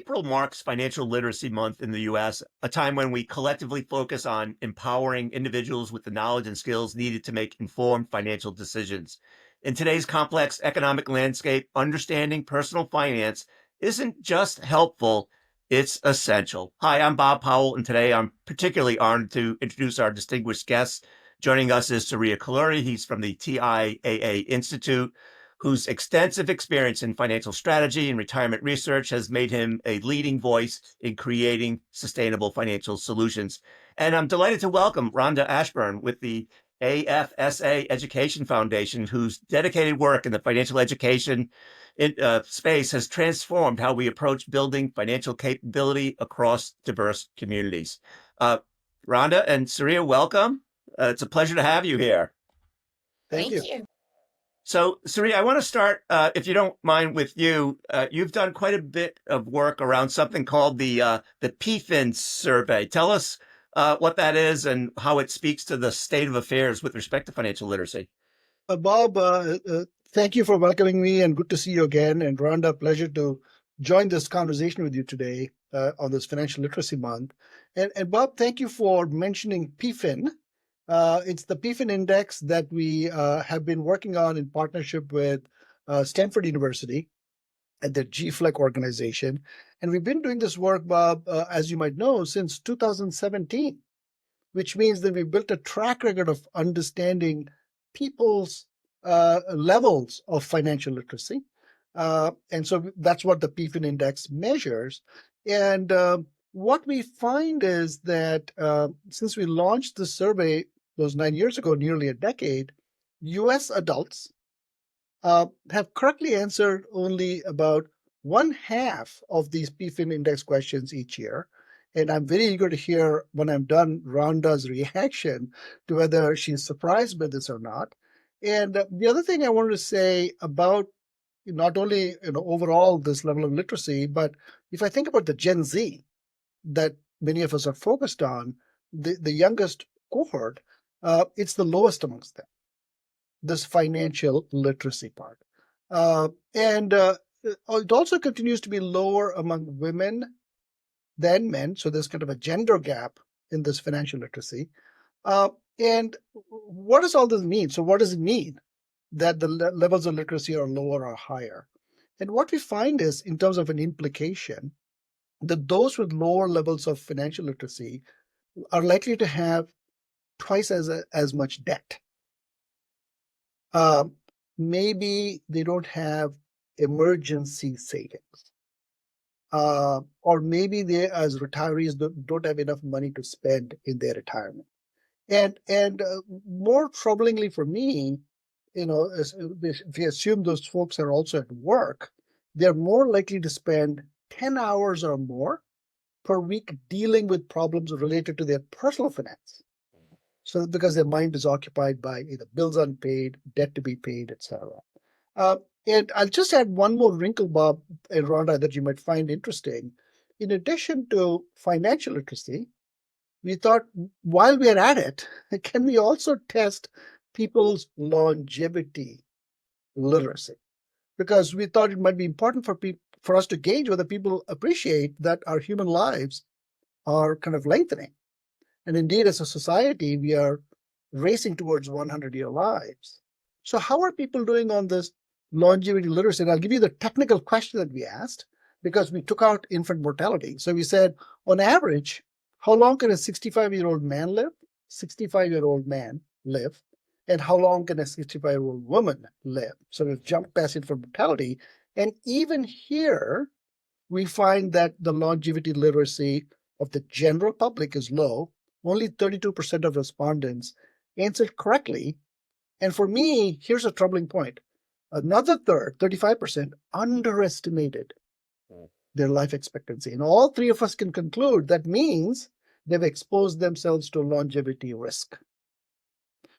April marks Financial Literacy Month in the U.S., a time when we collectively focus on empowering individuals with the knowledge and skills needed to make informed financial decisions. In today's complex economic landscape, understanding personal finance isn't just helpful, it's essential. Hi, I'm Bob Powell, and today I'm particularly honored to introduce our distinguished guests. Joining us is Surya Kolluri. He's from the TIAA Institute, whose extensive experience in financial strategy and retirement research has made him a leading voice in creating sustainable financial solutions. And I'm delighted to welcome Rhonda Ashburn with the AFSA Education Foundation, whose dedicated work in the financial education space has transformed how we approach building financial capability across diverse communities. Rhonda and Seria, welcome. It's a pleasure to have you here. Thank you. So, Seria, I want to start, if you don't mind, with you. You've done quite a bit of work around something called the PFIN survey. Tell us what that is and how it speaks to the state of affairs with respect to financial literacy. Bob, thank you for welcoming me, and good to see you again. And Rhonda, pleasure to join this conversation with you today on this Financial Literacy Month. And Bob, thank you for mentioning PFIN. It's the PFIN Index that we have been working on in partnership with Stanford University and the GFLEC organization. And we've been doing this work, Bob, as you might know, since 2017, which means that we built a track record of understanding people's levels of financial literacy. And so that's what the PFIN Index measures. And what we find is that since we launched the survey those 9 years ago, nearly a decade, U.S. adults have correctly answered only about 1/2 of these PFIN Index questions each year. And I'm very eager to hear, when I'm done, Rhonda's reaction to whether she's surprised by this or not. And the other thing I wanted to say about not only overall this level of literacy, but if I think about the Gen Z that many of us are focused on, the youngest cohort, it's the lowest amongst them, this financial literacy part. And it also continues to be lower among women than men. So there's kind of a gender gap in this financial literacy. And what does all this mean? So what does it mean that the levels of literacy are lower or higher? And what we find is, in terms of an implication, that those with lower levels of financial literacy are likely to have twice as much debt. Maybe they don't have emergency savings. Or maybe they, as retirees, don't have enough money to spend in their retirement. And more troublingly for me, if we assume those folks are also at work, they're more likely to spend 10 hours or more per week dealing with problems related to their personal finance. So because their mind is occupied by either bills unpaid, debt to be paid, etc. And I'll just add one more wrinkle, Bob and Rhonda, that you might find interesting. In addition to financial literacy, we thought, while we're at it, can we also test people's longevity literacy? Because we thought it might be important for us to gauge whether people appreciate that our human lives are kind of lengthening. And indeed, as a society, we are racing towards 100-year lives. So how are people doing on this longevity literacy? And I'll give you the technical question that we asked, because we took out infant mortality. So we said, on average, how long can a 65-year-old man live? 65-year-old man live. And how long can a 65-year-old woman live? So we've jumped past infant mortality. And even here, we find that the longevity literacy of the general public is low. Only 32% of respondents answered correctly. And for me, here's a troubling point. Another third, 35%, underestimated their life expectancy. And all three of us can conclude that means they've exposed themselves to longevity risk.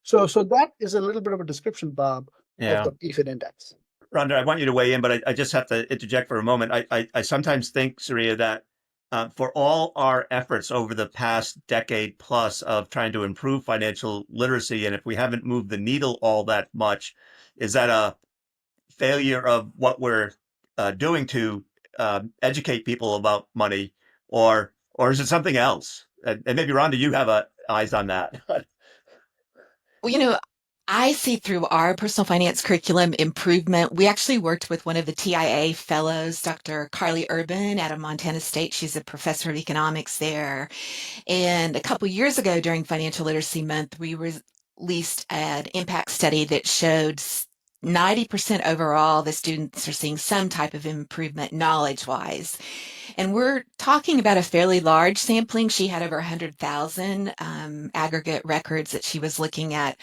So that is a little bit of a description, Bob, of the PFIN Index. Rhonda, I want you to weigh in, but I just have to interject for a moment. I sometimes think, Surya, that for all our efforts over the past decade plus of trying to improve financial literacy, and if we haven't moved the needle all that much, is that a failure of what we're doing to educate people about money, or is it something else? And maybe Rhonda, you have eyes on that. Well, I see through our personal finance curriculum improvement. We actually worked with one of the TIAA fellows, Dr. Carly Urban out of Montana State. She's a professor of economics there. And a couple years ago during Financial Literacy Month, we released an impact study that showed 90% overall the students are seeing some type of improvement knowledge-wise. And we're talking about a fairly large sampling. She had over 100,000 aggregate records that she was looking at.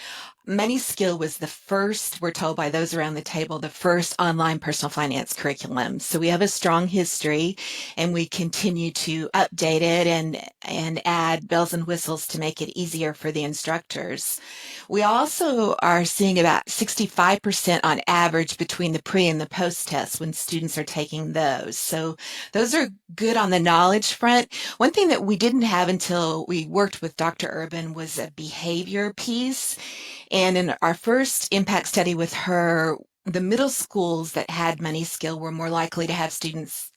Money Skill was the first, we're told by those around the table, the first online personal finance curriculum. So we have a strong history and we continue to update it and add bells and whistles to make it easier for the instructors. We also are seeing about 65% on average between the pre and the post test when students are taking those. So those are good on the knowledge front. One thing that we didn't have until we worked with Dr. Urban was a behavior piece. And in our first impact study with her, the middle schools that had Money Skill were more likely to have students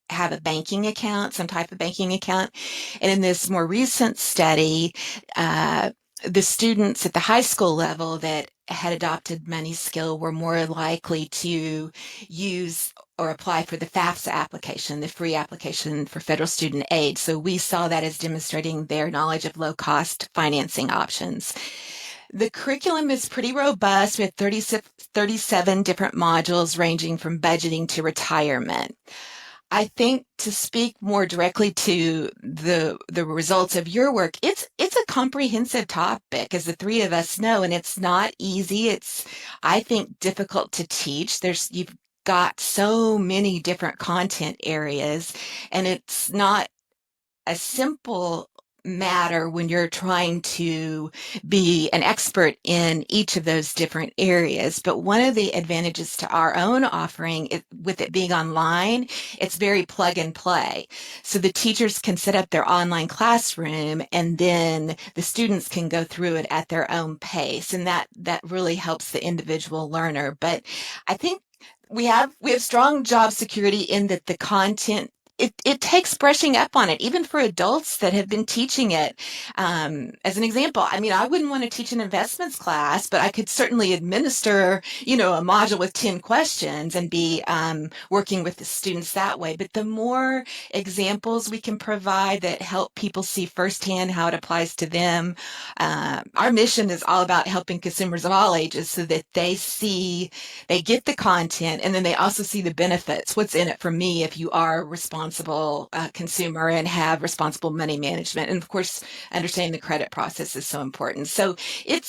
have a banking account, some type of banking account. And in this more recent study, the students at the high school level that had adopted Money Skill were more likely to use or apply for the FAFSA application, the free application for federal student aid. So we saw that as demonstrating their knowledge of low-cost financing options. The curriculum is pretty robust. We have 37 different modules ranging from budgeting to retirement. I think to speak more directly to the results of your work, it's a comprehensive topic, as the three of us know, and it's not easy. It's, I think, difficult to teach. You've got so many different content areas, and it's not a simple matter when you're trying to be an expert in each of those different areas. But one of the advantages to our own offering, with it being online, it's very plug and play. So the teachers can set up their online classroom and then the students can go through it at their own pace. And that really helps the individual learner. But I think we have strong job security in that the content it takes brushing up on it, even for adults that have been teaching it. As an example, I mean, I wouldn't want to teach an investments class, but I could certainly administer, a module with 10 questions and be working with the students that way. But the more examples we can provide that help people see firsthand how it applies to them, our mission is all about helping consumers of all ages so that they get the content and then they also see the benefits. What's in it for me if you are a responsible consumer and have responsible money management? And of course, understanding the credit process is so important. So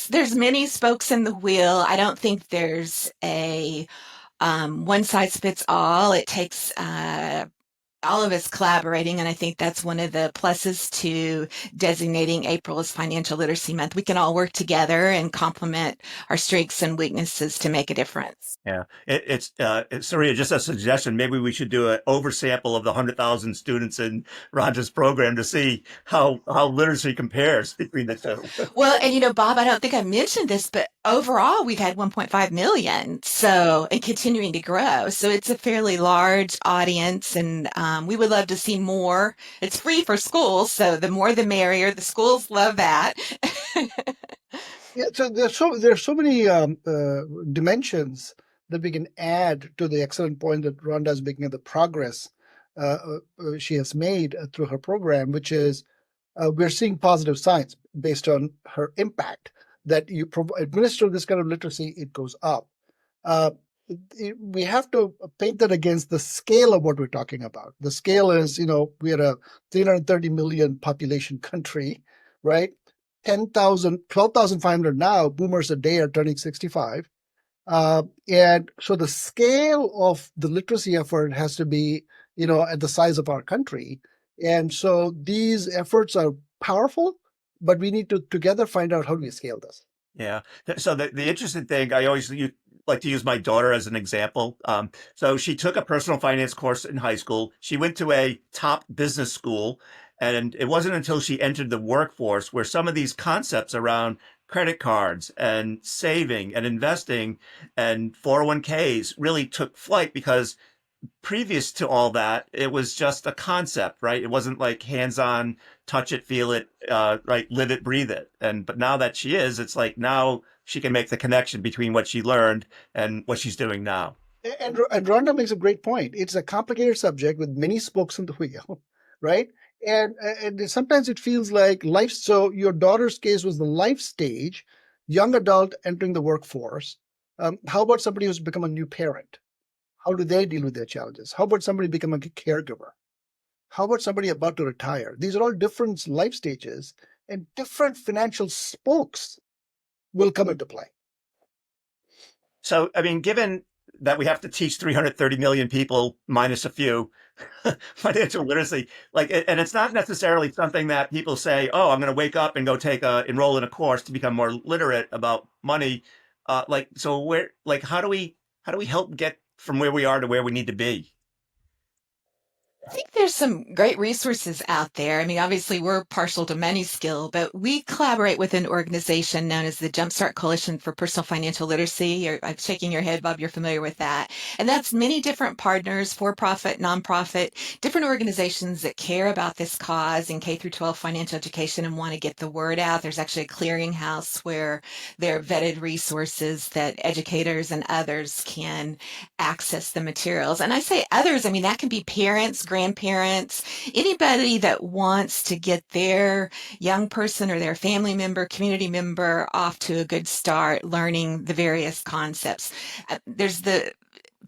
there's many spokes in the wheel. I don't think there's a one size fits all. It takes all of us collaborating, and I think that's one of the pluses to designating April as Financial Literacy Month. We can all work together and complement our strengths and weaknesses to make a difference. Yeah, it's Surya, just a suggestion. Maybe we should do an oversample of the 100,000 students in Rhonda's program to see how literacy compares between the two. Well, and Bob, I don't think I mentioned this, but overall we've had 1.5 million, so and continuing to grow. So it's a fairly large audience, and we would love to see more. It's free for schools, so the more the merrier. The schools love that. Yeah, so there's so many dimensions that we can add to the excellent point that Rhonda is making of the progress she has made through her program, which is we're seeing positive signs based on her impact. That you administer this kind of literacy, it goes up. We have to paint that against the scale of what we're talking about. The scale is, we're a 330 million population country, right? 12,500 now, boomers a day are turning 65. And so the scale of the literacy effort has to be, at the size of our country. And so these efforts are powerful, but we need to together find out how do we scale this. Yeah. So the interesting thing, I always like to use my daughter as an example. So she took a personal finance course in high school. She went to a top business school, and it wasn't until she entered the workforce where some of these concepts around credit cards and saving and investing and 401ks really took flight because previous to all that, it was just a concept, right? It wasn't like hands-on, touch it, feel it, right, live it, breathe it. But now that she is, it's like now she can make the connection between what she learned and what she's doing now. And Rhonda makes a great point. It's a complicated subject with many spokes in the wheel, right? And sometimes it feels like life. So your daughter's case was the life stage, young adult entering the workforce. How about somebody who's become a new parent? How do they deal with their challenges? How about somebody become a caregiver? How about somebody about to retire? These are all different life stages, and different financial spokes will come into play. So, I mean, given that we have to teach 330 million people minus a few financial literacy, like, and it's not necessarily something that people say, oh, I'm going to wake up and go enroll in a course to become more literate about money. So how do we help get from where we are to where we need to be? I think there's some great resources out there. I mean, obviously, we're partial to money skill, but we collaborate with an organization known as the Jumpstart Coalition for Personal Financial Literacy. I'm shaking your head, Bob, you're familiar with that. And that's many different partners, for-profit, nonprofit, different organizations that care about this cause in K through 12 financial education and want to get the word out. There's actually a clearinghouse where there are vetted resources that educators and others can access the materials. And I say others, I mean, that can be parents, grandparents, anybody that wants to get their young person or their family member, community member off to a good start learning the various concepts. There's the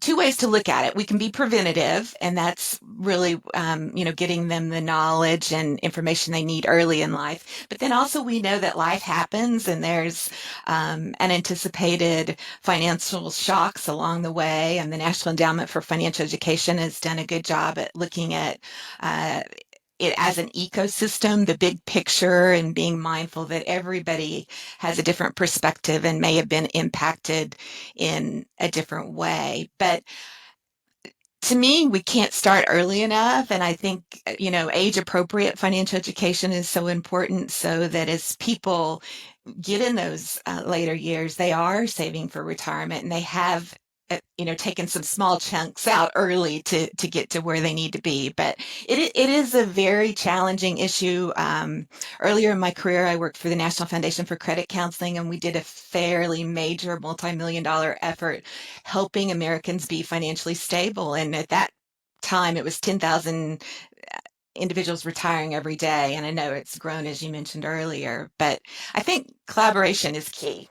two ways to look at it. We can be preventative, and that's really, getting them the knowledge and information they need early in life. But then also we know that life happens and there's unanticipated financial shocks along the way. And the National Endowment for Financial Education has done a good job at looking at it as an ecosystem, the big picture, and being mindful that everybody has a different perspective and may have been impacted in a different way. But to me, we can't start early enough. And I think, age appropriate financial education is so important so that as people get in those later years, they are saving for retirement and they have taken some small chunks out early to get to where they need to be. But it is a very challenging issue. Earlier in my career, I worked for the National Foundation for Credit Counseling, and we did a fairly major multi-million-dollar effort helping Americans be financially stable. And at that time, it was 10,000 individuals retiring every day. And I know it's grown, as you mentioned earlier, but I think collaboration is key.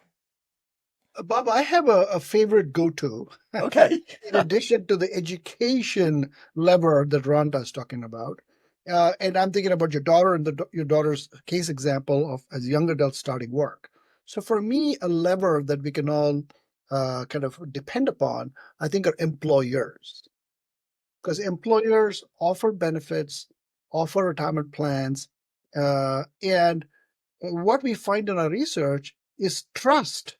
Bob, I have a favorite go-to. Okay. In addition to the education lever that Rhonda is talking about. And I'm thinking about your daughter and your daughter's case example of as young adults starting work. So for me, a lever that we can all kind of depend upon, I think, are employers. Because employers offer benefits, offer retirement plans, and what we find in our research is trust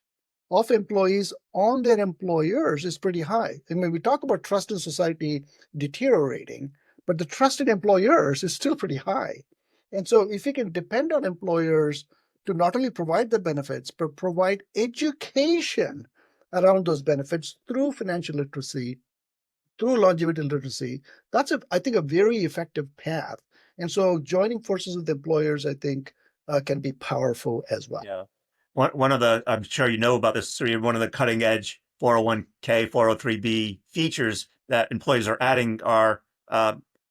of employees on their employers is pretty high. I mean, we talk about trust in society deteriorating, but the trust in employers is still pretty high. And so if we can depend on employers to not only provide the benefits, but provide education around those benefits through financial literacy, through longevity literacy, that's, I think, a very effective path. And so joining forces with employers, I think, can be powerful as well. Yeah. One of the, I'm sure you know about this, Surya, one of the cutting edge 401k, 403b features that employees are adding are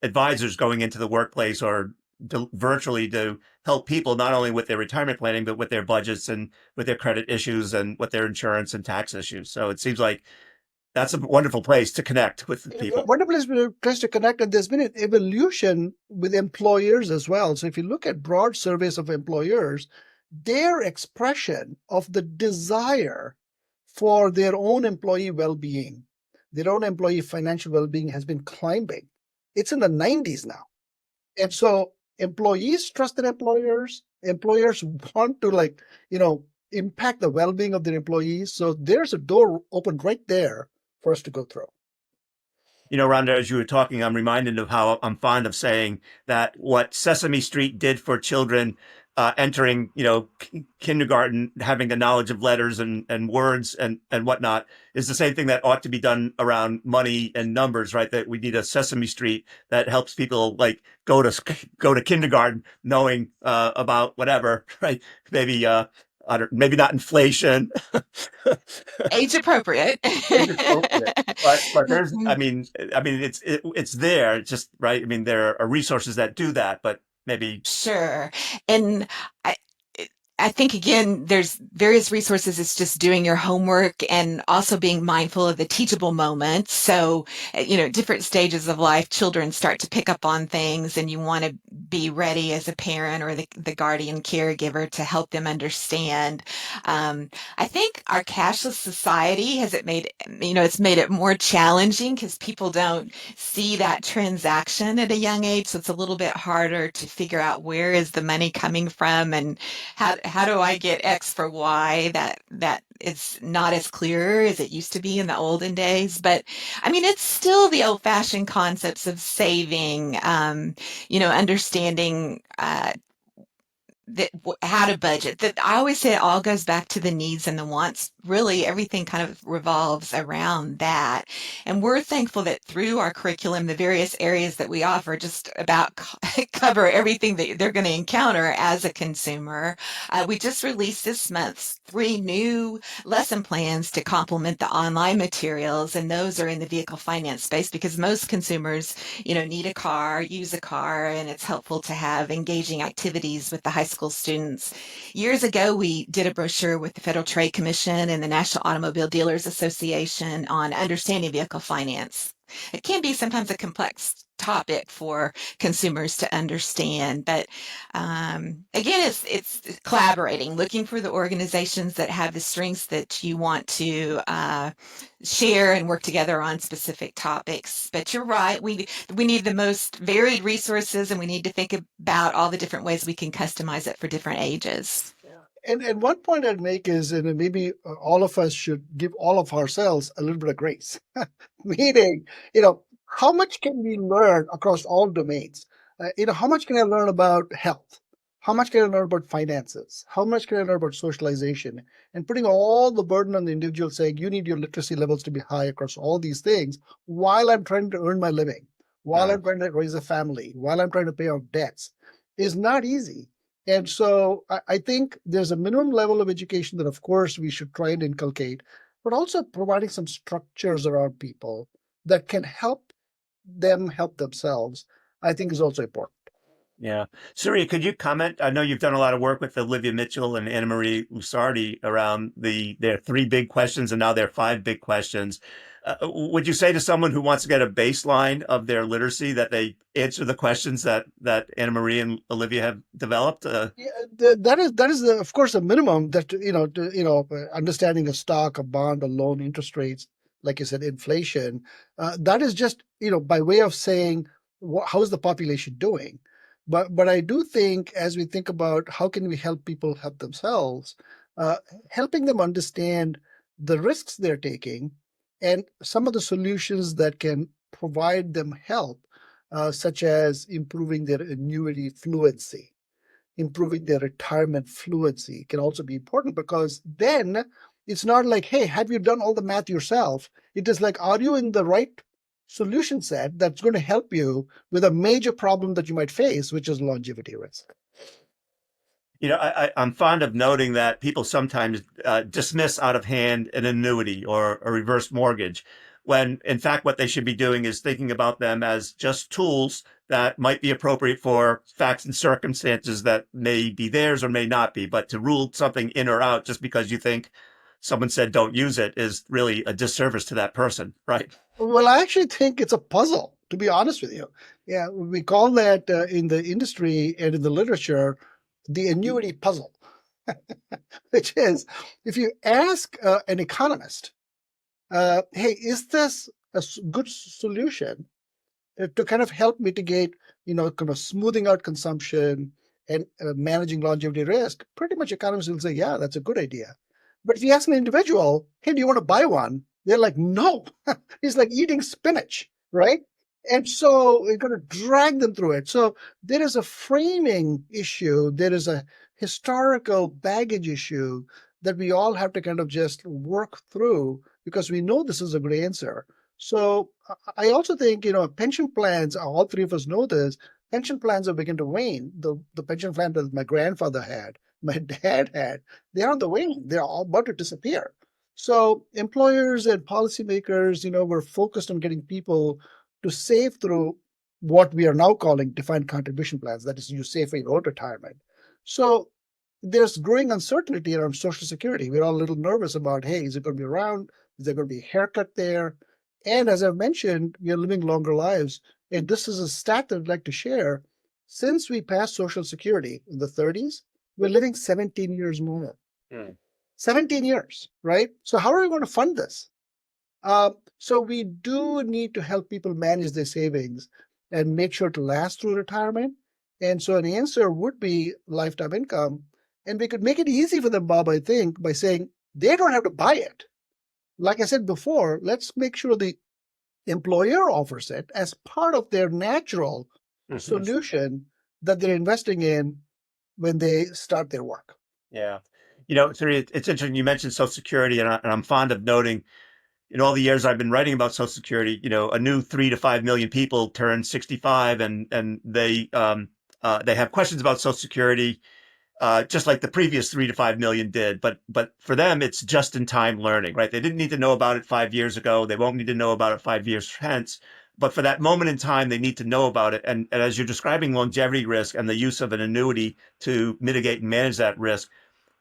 advisors going into the workplace or virtually to help people not only with their retirement planning, but with their budgets and with their credit issues and with their insurance and tax issues. So it seems like that's a wonderful place to connect with people. Wonderful place to connect. And there's been an evolution with employers as well. So if you look at broad surveys of employers, their expression of the desire for their own employee well-being, their own employee financial well-being has been climbing. It's in the 90s now. And so employees trust their employers. Employers want to impact the well-being of their employees. So there's a door open right there for us to go through. You know, Rhonda, as you were talking, I'm reminded of how I'm fond of saying that what Sesame Street did for children entering, kindergarten, having a knowledge of letters and words and whatnot, is the same thing that ought to be done around money and numbers, right? That we need a Sesame Street that helps people like go to kindergarten knowing about whatever, right? Maybe I don't, maybe not inflation. Age appropriate. Age appropriate. But there's it's there. It's just right. I mean, there are resources that do that, but maybe Sure. And I I think again, there's various resources. It's just doing your homework and also being mindful of the teachable moments. So, different stages of life, children start to pick up on things, and you want to be ready as a parent or the guardian caregiver to help them understand. I think our cashless society it's made it more challenging because people don't see that transaction at a young age. So it's a little bit harder to figure out where is the money coming from and how do I get X for Y? That it's not as clear as it used to be in the olden days. But I mean, it's still the old-fashioned concepts of saving, understanding how to budget. That I always say it all goes back to the needs and the wants. Really, everything kind of revolves around that. And we're thankful that through our curriculum, the various areas that we offer just about cover everything that they're going to encounter as a consumer. We just released this month 3 new lesson plans to complement the online materials, and those are in the vehicle finance space because most consumers, need a car, use a car, and it's helpful to have engaging activities with the high school students. Years ago, we did a brochure with the Federal Trade Commission and the National Automobile Dealers Association on understanding vehicle finance. It can be sometimes a complex topic for consumers to understand, but again, it's collaborating, looking for the organizations that have the strengths that you want to share and work together on specific topics. But you're right, we need the most varied resources, and we need to think about all the different ways we can customize it for different ages. And one point I'd make is, and maybe all of us should give all of ourselves a little bit of grace. Meaning, how much can we learn across all domains? How much can I learn about health? How much can I learn about finances? How much can I learn about socialization? And putting all the burden on the individual, saying you need your literacy levels to be high across all these things while I'm trying to earn my living, while I'm trying to raise a family, while I'm trying to pay off debts, is not easy. And so I think there's a minimum level of education that, of course, we should try and inculcate, but also providing some structures around people that can help them help themselves, I think is also important. Yeah. Surya, could you comment? I know you've done a lot of work with Olivia Mitchell and Anna Marie Lusardi around their 3 big questions and now their 5 big questions. Would you say to someone who wants to get a baseline of their literacy that they answer the questions that Anna Marie and Olivia have developed? Yeah, that is of course a minimum that understanding a stock, a bond, a loan, interest rates, like you said, inflation. That is just by way of saying how is the population doing. But I do think as we think about how can we help people help themselves, helping them understand the risks they're taking and some of the solutions that can provide them help, such as improving their annuity fluency, improving their retirement fluency can also be important because then it's not like, hey, have you done all the math yourself? It is like, are you in the right solution set that's going to help you with a major problem that you might face, which is longevity risk? I'm fond of noting that people sometimes dismiss out of hand an annuity or a reverse mortgage, when in fact what they should be doing is thinking about them as just tools that might be appropriate for facts and circumstances that may be theirs or may not be. But to rule something in or out just because you think someone said don't use it is really a disservice to that person, right? Well, I actually think it's a puzzle, to be honest with you. Yeah, we call that in the industry and in the literature the annuity puzzle, which is if you ask an economist, hey, is this a good solution to kind of help mitigate, kind of smoothing out consumption and managing longevity risk? Pretty much economists will say, yeah, that's a good idea. But if you ask an individual, hey, do you want to buy one? They're like, no. It's like eating spinach. right? And so we're going to drag them through it. So there is a framing issue, there is a historical baggage issue that we all have to kind of just work through because we know this is a good answer. So I also think, pension plans, all three of us know this, pension plans are beginning to wane. The pension plan that my grandfather had, my dad had, they're on the wane. They're all about to disappear. So employers and policymakers, were focused on getting people to save through what we are now calling defined contribution plans. That is, you save for your own retirement. So there's growing uncertainty around Social Security. We're all a little nervous about, hey, is it going to be around? Is there going to be a haircut there? And as I've mentioned, we are living longer lives. And this is a stat that I'd like to share. Since we passed Social Security in the 30s, we're living 17 years more. 17 years, right? So how are we going to fund this? So we do need to help people manage their savings and make sure to last through retirement. And so an answer would be lifetime income. And we could make it easy for them, Bob, I think, by saying they don't have to buy it. Like I said before, let's make sure the employer offers it as part of their natural solution that they're investing in when they start their work. Yeah. Surya, it's interesting. You mentioned Social Security, and I'm fond of noting in all the years I've been writing about Social Security, a new 3 to 5 million people turn 65, and they have questions about Social Security, just like the previous 3 to 5 million did. But for them, it's just in time learning, right? They didn't need to know about it 5 years ago. They won't need to know about it 5 years hence. But for that moment in time, they need to know about it. And as you're describing longevity risk and the use of an annuity to mitigate and manage that risk,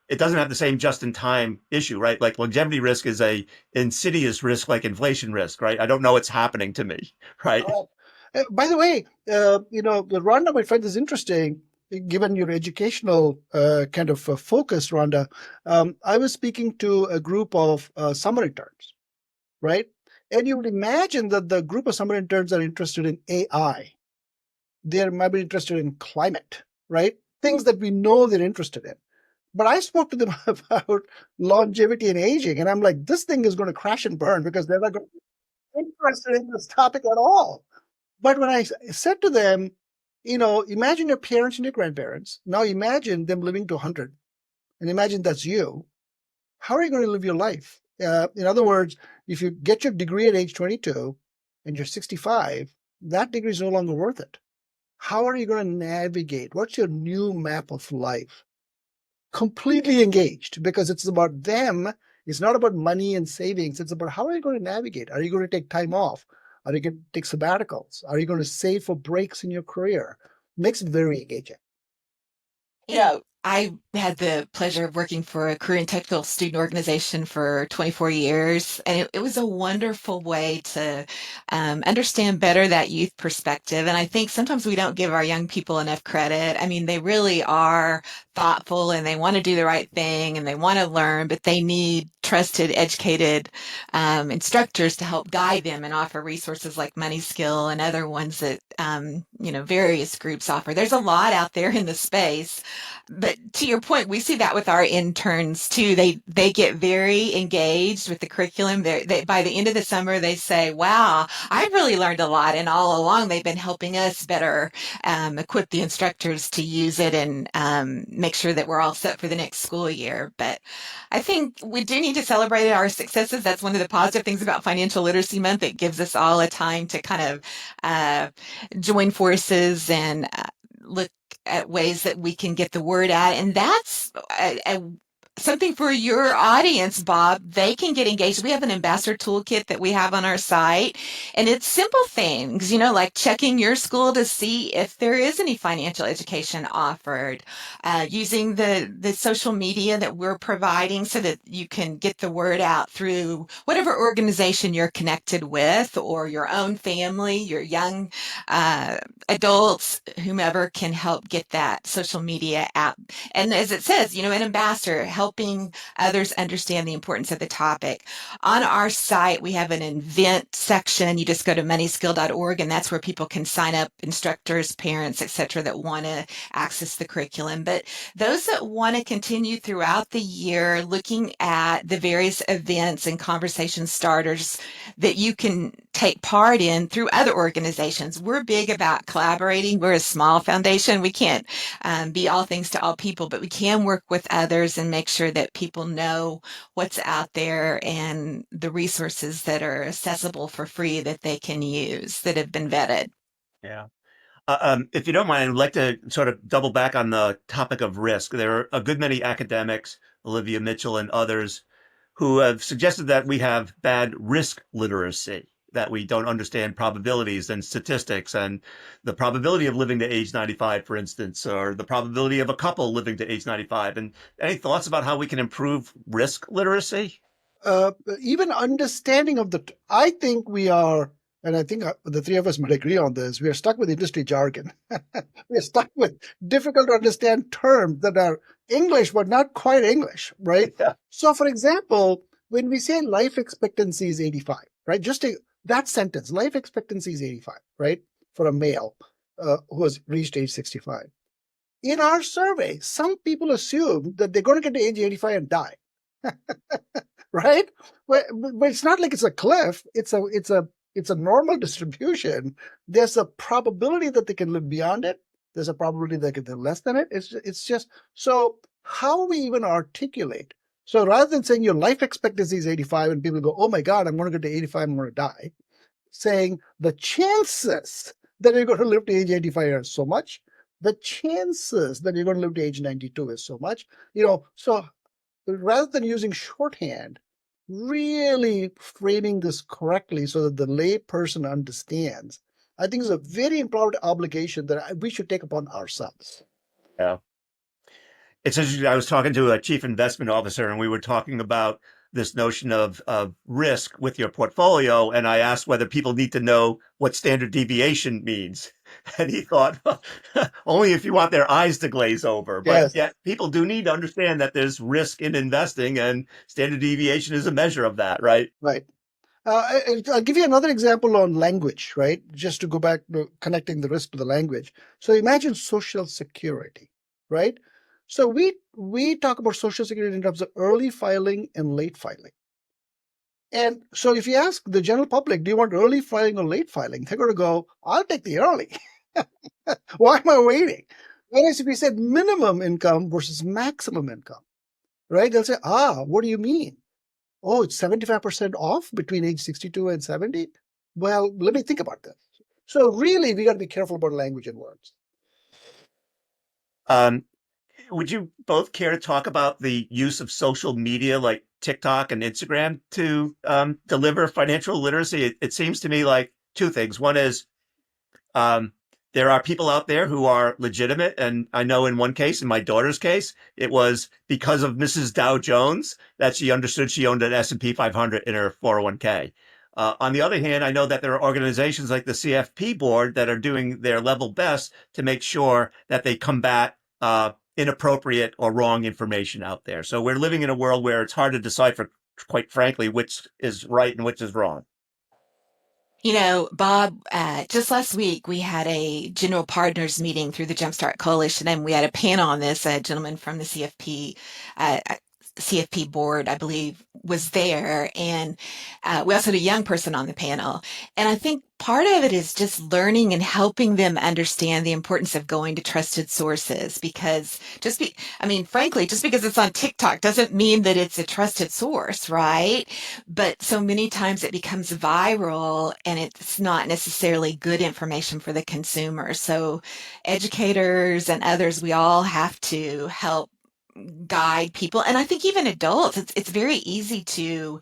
it doesn't have the same just-in-time issue, right? Like longevity risk is a insidious risk, like inflation risk, right? I don't know what's happening to me, right? By the way, Rhonda, my friend, is interesting. Given your educational kind of focus, Rhonda, I was speaking to a group of summer interns, right? And you would imagine that the group of summer interns are interested in AI. They might be interested in climate, right? Things that we know they're interested in. But I spoke to them about longevity and aging, and I'm like, this thing is going to crash and burn because they're not going to be interested in this topic at all. But when I said to them, imagine your parents and your grandparents. Now imagine them living to 100, and imagine that's you. How are you going to live your life? In other words, if you get your degree at age 22 and you're 65, that degree is no longer worth it. How are you going to navigate? What's your new map of life? Completely engaged, because it's about them. It's not about money and savings. It's about how are you going to navigate? Are you going to take time off? Are you going to take sabbaticals? Are you going to save for breaks in your career? Makes it very engaging. I had the pleasure of working for a career and technical student organization for 24 years, and it was a wonderful way to understand better that youth perspective. And I think sometimes we don't give our young people enough credit. I mean, they really are thoughtful and they want to do the right thing and they want to learn, but they need trusted, educated instructors to help guide them and offer resources like Money Skill and other ones that, various groups offer. There's a lot out there in the space. But to your point, we see that with our interns too. They get very engaged with the curriculum. They by the end of the summer, they say, "Wow, I've really learned a lot." And all along, they've been helping us better equip the instructors to use it and make sure that we're all set for the next school year. But I think we do need to celebrate our successes. That's one of the positive things about Financial Literacy Month. It gives us all a time to kind of join forces and look at ways that we can get the word out. And that's something for your audience, Bob. They can get engaged. We have an ambassador toolkit that we have on our site, and it's simple things, like checking your school to see if there is any financial education offered, using the social media that we're providing so that you can get the word out through whatever organization you're connected with, or your own family, your young adults, whomever can help get that social media out. And as it says, an ambassador helping others understand the importance of the topic. On our site, we have an event section. You just go to moneyskill.org, and that's where people can sign up, instructors, parents, etc., that want to access the curriculum. But those that want to continue throughout the year looking at the various events and conversation starters that you can take part in through other organizations. We're big about collaborating. We're a small foundation. We can't be all things to all people, but we can work with others and make sure that people know what's out there and the resources that are accessible for free that they can use that have been vetted. Yeah. If you don't mind, I'd like to sort of double back on the topic of risk. There are a good many academics, Olivia Mitchell and others, who have suggested that we have bad risk literacy, that we don't understand probabilities and statistics and the probability of living to age 95, for instance, or the probability of a couple living to age 95. And any thoughts about how we can improve risk literacy? Even understanding of I think we are, and I think the three of us might agree on this, we are stuck with industry jargon. We are stuck with difficult to understand terms that are English, but not quite English, right? Yeah. So, for example, when we say life expectancy is 85, right? Just take that sentence, life expectancy is 85, right? For a male who has reached age 65. In our survey, some people assume that they're going to get to age 85 and die. Right? But it's not like it's a cliff. It's a normal distribution. There's a probability that they can live beyond it. There's a probability they can live less than it. It's just so how we even articulate. So rather than saying your life expectancy is 85 and people go, oh my God, I'm going to get to 85, I'm going to die. Saying the chances that you're going to live to age 85 are so much. The chances that you're going to live to age 92 is so much. So rather than using shorthand, really framing this correctly so that the lay person understands, I think is a very important obligation that we should take upon ourselves. Yeah. It's interesting. I was talking to a chief investment officer, and we were talking about this notion of risk with your portfolio. And I asked whether people need to know what standard deviation means. And he thought, only if you want their eyes to glaze over. But Yes. yet people do need to understand that there's risk in investing, and standard deviation is a measure of that, right? Right. I'll give you another example on language, right? Just to go back to connecting the risk to the language. So imagine Social Security, right? So we talk about Social Security in terms of early filing and late filing. And so if you ask the general public, do you want early filing or late filing? They're going to go, I'll take the early. Why am I waiting? Whereas if you said minimum income versus maximum income, right? They'll say, what do you mean? Oh, it's 75% off between age 62 and 70? Well, let me think about this. So really, we got to be careful about language and words. Would you both care to talk about the use of social media like TikTok and Instagram to deliver financial literacy? It seems to me like two things. One is um, there are people out there who are legitimate. And I know in one case, in my daughter's case, it was because of Mrs. Dow Jones that she understood she owned an S&P 500 in her 401k. On the other hand, I know that there are organizations like the CFP board that are doing their level best to make sure that they combat inappropriate or wrong information out there. So we're living in a world where it's hard to decipher, quite frankly, which is right and which is wrong. Bob, just last week we had a general partners meeting through the Jumpstart Coalition, and we had a panel on this. A gentleman from the CFP board, I believe, was there. And we also had a young person on the panel. And I think part of it is just learning and helping them understand the importance of going to trusted sources, because frankly, just because it's on TikTok doesn't mean that it's a trusted source, right? But so many times it becomes viral and it's not necessarily good information for the consumer. So educators and others, we all have to help guide people, and I think even adults, it's very easy to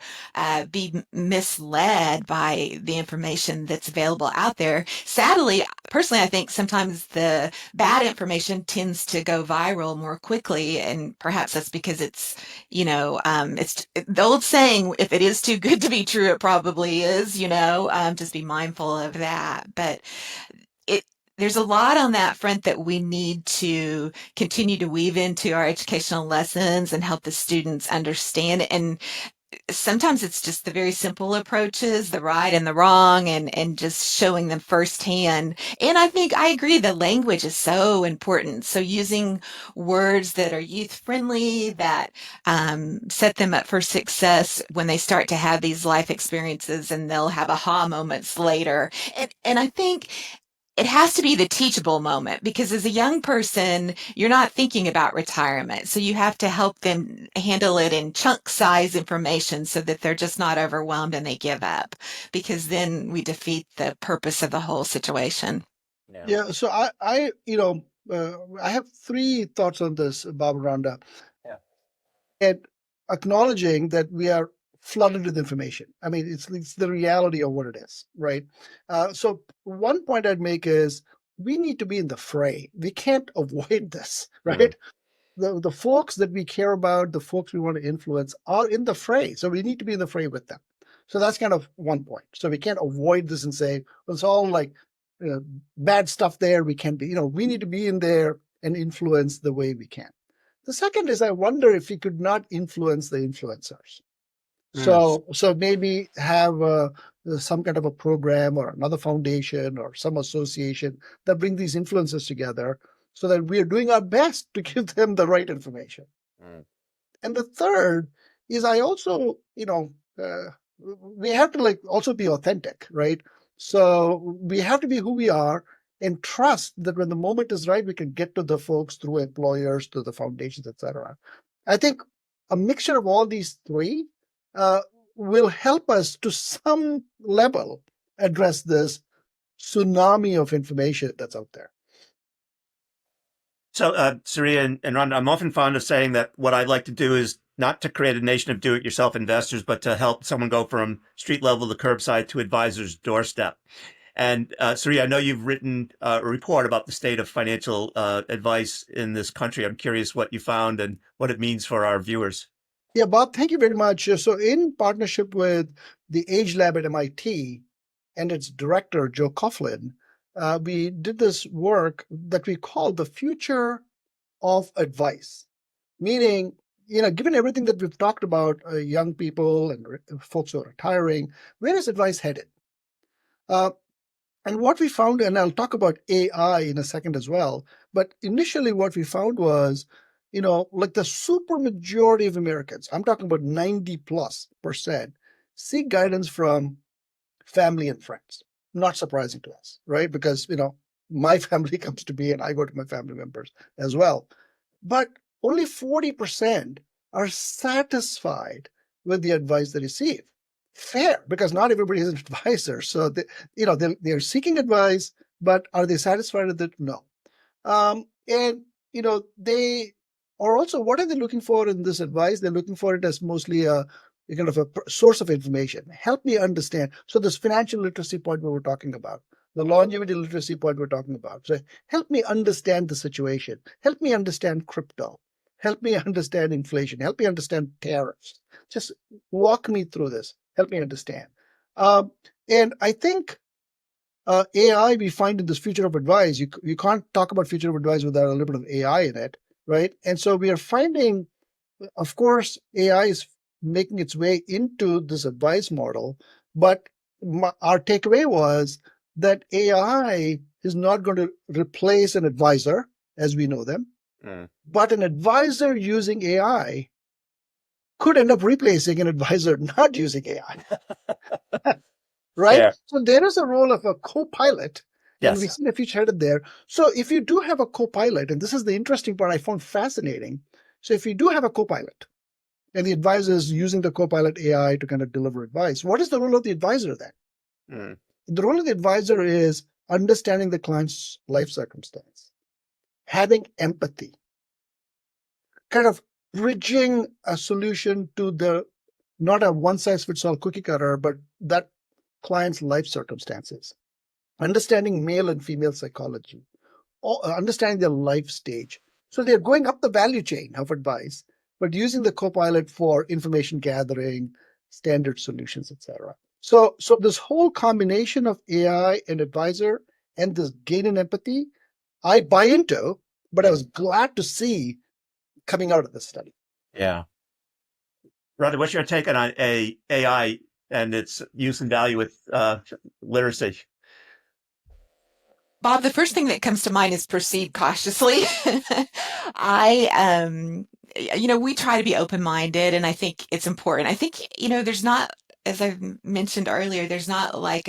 be misled by the information that's available out there. Sadly, personally, I think sometimes the bad information tends to go viral more quickly, and perhaps that's because it's the old saying, if it is too good to be true, it probably is. Just be mindful of that. But it there's a lot on that front that we need to continue to weave into our educational lessons and help the students understand. And sometimes it's just the very simple approaches, the right and the wrong, and just showing them firsthand. And I think I agree the language is so important. So using words that are youth friendly, that set them up for success when they start to have these life experiences, and they'll have aha moments later. And I think it has to be the teachable moment, because as a young person, you're not thinking about retirement. So you have to help them handle it in chunk size information so that they're just not overwhelmed and they give up, because then we defeat the purpose of the whole situation. Yeah. So I have three thoughts on this, Bob and Rhonda. Yeah. And acknowledging that we are flooded with information. I mean, it's the reality of what it is, right? So one point I'd make is we need to be in the fray. We can't avoid this, right? The folks that we care about, the folks we want to influence, are in the fray. So we need to be in the fray with them. So that's kind of one point. So we can't avoid this and say, well, it's all like bad stuff there. We can't be, we need to be in there and influence the way we can. The second is I wonder if we could not influence the influencers. So maybe have some kind of a program or another foundation or some association that bring these influencers together so that we are doing our best to give them the right information. And the third is I also, we have to also be authentic, right? So we have to be who we are and trust that when the moment is right, we can get to the folks through employers, to the foundations, etc. I think a mixture of all these three will help us to some level address this tsunami of information that's out there. So, Seria and Rhonda, I'm often fond of saying that what I'd like to do is not to create a nation of do-it-yourself investors, but to help someone go from street level to curbside to advisor's doorstep. And Surya, I know you've written a report about the state of financial advice in this country. I'm curious what you found and what it means for our viewers. Yeah, Bob, thank you very much. So in partnership with the Age Lab at MIT and its director, Joe Coughlin, we did this work that we call the future of advice. Meaning, given everything that we've talked about, young people and folks who are retiring, where is advice headed? And what we found, and I'll talk about AI in a second as well, but initially what we found was, like the super majority of Americans, I'm talking about 90+%, seek guidance from family and friends. Not surprising to us, right? Because, my family comes to me and I go to my family members as well. But only 40% are satisfied with the advice they receive. Fair, because not everybody is an advisor. So they're seeking advice, but are they satisfied with it? No. And they are also, what are they looking for in this advice? They're looking for it as mostly a kind of a source of information. Help me understand. So this financial literacy point we were talking about, the longevity literacy point we're talking about. So help me understand the situation. Help me understand crypto. Help me understand inflation. Help me understand tariffs. Just walk me through this. Help me understand. And I think AI, we find in this future of advice, you can't talk about future of advice without a little bit of AI in it, right? And so we are finding, of course, AI is making its way into this advice model, but our takeaway was that AI is not going to replace an advisor as we know them, but an advisor using AI could end up replacing an advisor not using AI. Right? Yeah. So there is a role of a co-pilot, and we see the future headed there. So if you do have a co-pilot, and this is the interesting part I found fascinating. So if you do have a co-pilot, and the advisor is using the co-pilot AI to kind of deliver advice, what is the role of the advisor then? The role of the advisor is understanding the client's life circumstance, having empathy, kind of bridging a solution to the, not a one-size-fits-all cookie cutter, but that client's life circumstances, understanding male and female psychology, understanding their life stage. So they're going up the value chain of advice, but using the co-pilot for information gathering, standard solutions, etc. So this whole combination of AI and advisor and this gain in empathy, I buy into, but I was glad to see coming out of this study. Yeah. Rhonda, what's your take on AI and its use and value with literacy? Bob, the first thing that comes to mind is proceed cautiously. I, we try to be open-minded, and I think it's important. I think, there's not, as I mentioned earlier, there's not like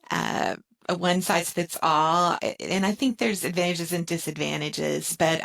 uh, a one size fits all, and I think there's advantages and disadvantages. But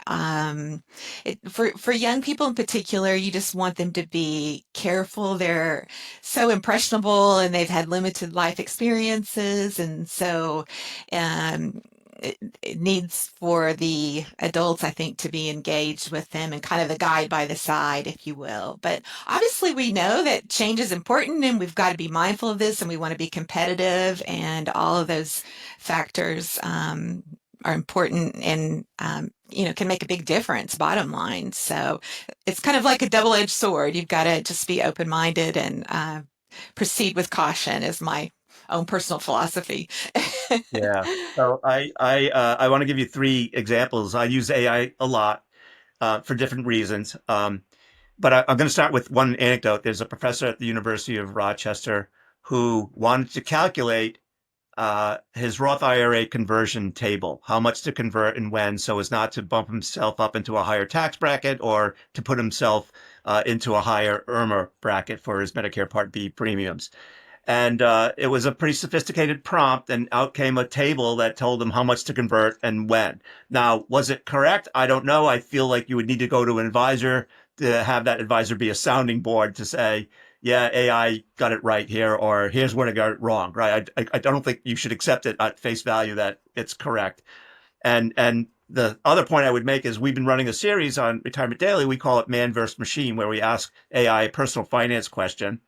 for young people in particular, you just want them to be careful. They're so impressionable, and they've had limited life experiences, and so um, it needs for the adults, I think, to be engaged with them and kind of the guide by the side, if you will. But obviously, we know that change is important and we've got to be mindful of this and we want to be competitive, and all of those factors are important and, can make a big difference, bottom line. So it's kind of like a double-edged sword. You've got to just be open-minded and proceed with caution, is my own personal philosophy. Yeah. So I want to give you three examples. I use AI a lot for different reasons. But I'm going to start with one anecdote. There's a professor at the University of Rochester who wanted to calculate his Roth IRA conversion table, how much to convert and when, so as not to bump himself up into a higher tax bracket or to put himself into a higher IRMA bracket for his Medicare Part B premiums. And it was a pretty sophisticated prompt, and out came a table that told him how much to convert and when. Now, was it correct? I don't know. I feel like you would need to go to an advisor to have that advisor be a sounding board to say, yeah, AI got it right here, or here's where it got it wrong, right? I don't think you should accept it at face value that it's correct. And the other point I would make is we've been running a series on Retirement Daily. We call it Man versus Machine, where we ask AI a personal finance question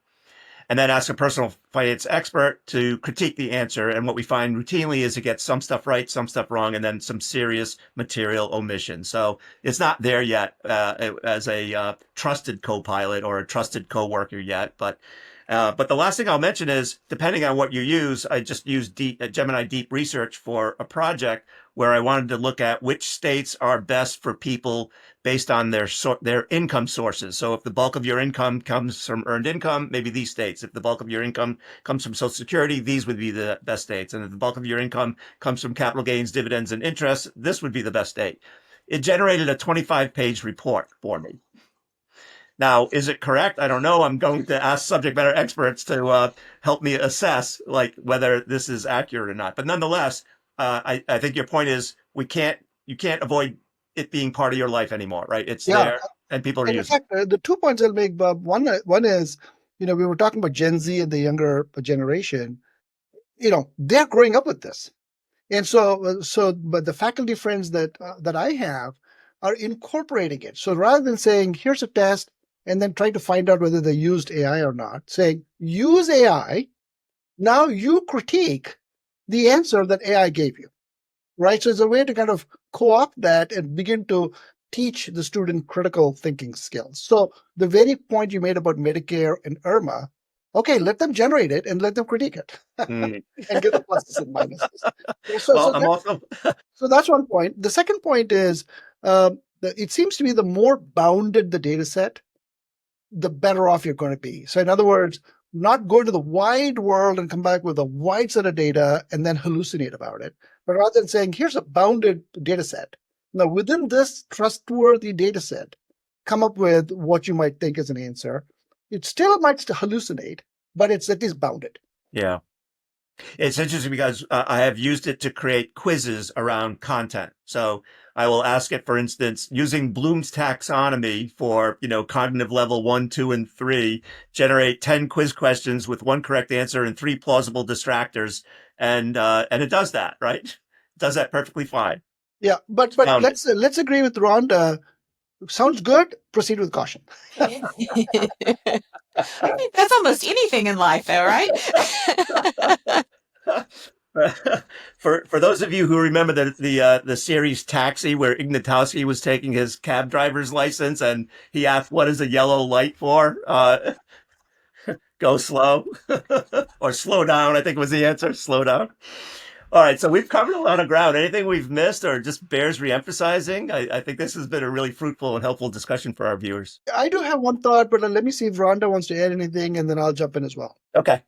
and then ask a personal finance expert to critique the answer. And what we find routinely is it gets some stuff right, some stuff wrong, and then some serious material omission. So it's not there yet as a trusted co-pilot or a trusted co-worker yet. But the last thing I'll mention is, depending on what you use, I just used Gemini Deep Research for a project where I wanted to look at which states are best for people based on their income sources. So if the bulk of your income comes from earned income, maybe these states. If the bulk of your income comes from Social Security, these would be the best states. And if the bulk of your income comes from capital gains, dividends, and interest, this would be the best state. It generated a 25-page report for me. Now, is it correct? I don't know. I'm going to ask subject matter experts to help me assess like whether this is accurate or not. But nonetheless, I think your point is you can't avoid it being part of your life anymore, right? It's there and people are And in using it. fact, the 2 points I'll make, Bob, one is, we were talking about Gen Z and the younger generation, they're growing up with this. And but the faculty friends that I have are incorporating it. So rather than saying, here's a test, and then trying to find out whether they used AI or not, saying, use AI, now you critique the answer that AI gave you, right? So it's a way to kind of co-opt that and begin to teach the student critical thinking skills. So the very point you made about Medicare and IRMA, okay, let them generate it and let them critique it and get the pluses and minuses. So that's one point. The second point is it seems to be the more bounded the data set, the better off you're going to be. So in other words, not go to the wide world and come back with a wide set of data and then hallucinate about it, but rather than saying, here's a bounded data set. Now, within this trustworthy data set, come up with what you might think is an answer. It still might hallucinate, but it's at least bounded. Yeah. It's interesting because I have used it to create quizzes around content. So I will ask it, for instance, using Bloom's taxonomy for, cognitive level 1, 2, and 3, generate 10 quiz questions with one correct answer and 3 plausible distractors. And it does that, right? It does that perfectly fine. Yeah, but let's agree with Rhonda. Sounds good. Proceed with caution. I think that's almost anything in life, though, right? For those of you who remember the series Taxi, where Ignatowski was taking his cab driver's license and he asked, "What is a yellow light for?" Go slow or slow down, I think was the answer. Slow down. All right, so we've covered a lot of ground. Anything we've missed or just bears reemphasizing? I think this has been a really fruitful and helpful discussion for our viewers. I do have one thought, but let me see if Rhonda wants to add anything, and then I'll jump in as well. Okay.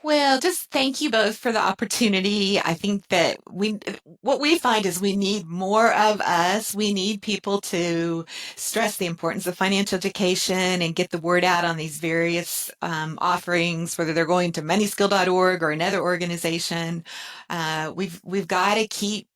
Well, just thank you both for the opportunity. I think that what we find is we need more of us. We need people to stress the importance of financial education and get the word out on these various offerings, whether they're going to moneyskill.org or another organization. We've got to keep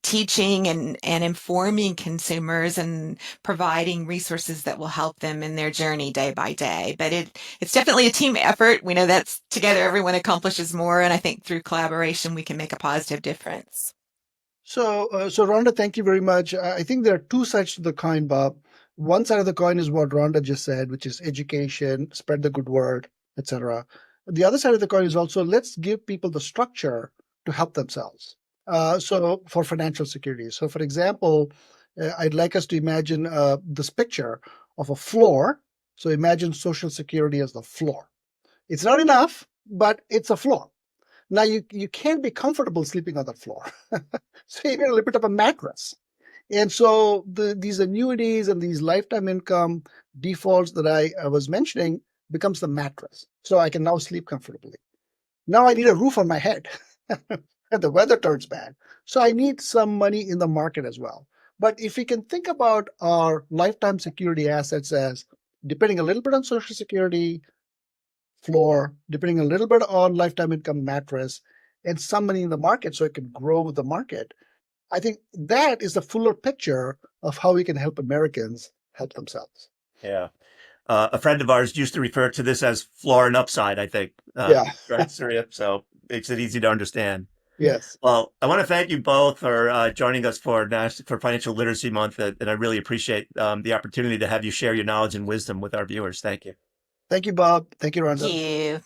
teaching and informing consumers and providing resources that will help them in their journey day by day. But it's definitely a team effort. We know that's together everyone accomplishes more, and I think through collaboration we can make a positive difference. So, Rhonda, thank you very much. I think there are two sides to the coin, Bob. One side of the coin is what Rhonda just said, which is education, spread the good word, etc. The other side of the coin is also let's give people the structure to help themselves. So for financial security. So for example, I'd like us to imagine this picture of a floor. So imagine Social Security as the floor. It's not enough, but it's a floor. Now you can't be comfortable sleeping on that floor. So you need a little bit of a mattress. And so these annuities and these lifetime income defaults that I was mentioning becomes the mattress. So I can now sleep comfortably. Now I need a roof on my head. And the weather turns bad. So I need some money in the market as well. But if we can think about our lifetime security assets as depending a little bit on Social Security floor, depending a little bit on lifetime income mattress, and some money in the market so it can grow with the market, I think that is the fuller picture of how we can help Americans help themselves. Yeah. A friend of ours used to refer to this as floor and upside, I think. Yeah. Right, Surya? So makes it easy to understand. Yes. Well, I want to thank you both for joining us for Financial Literacy Month, and I really appreciate the opportunity to have you share your knowledge and wisdom with our viewers. Thank you. Thank you, Bob. Thank you, Thank Rhonda. you.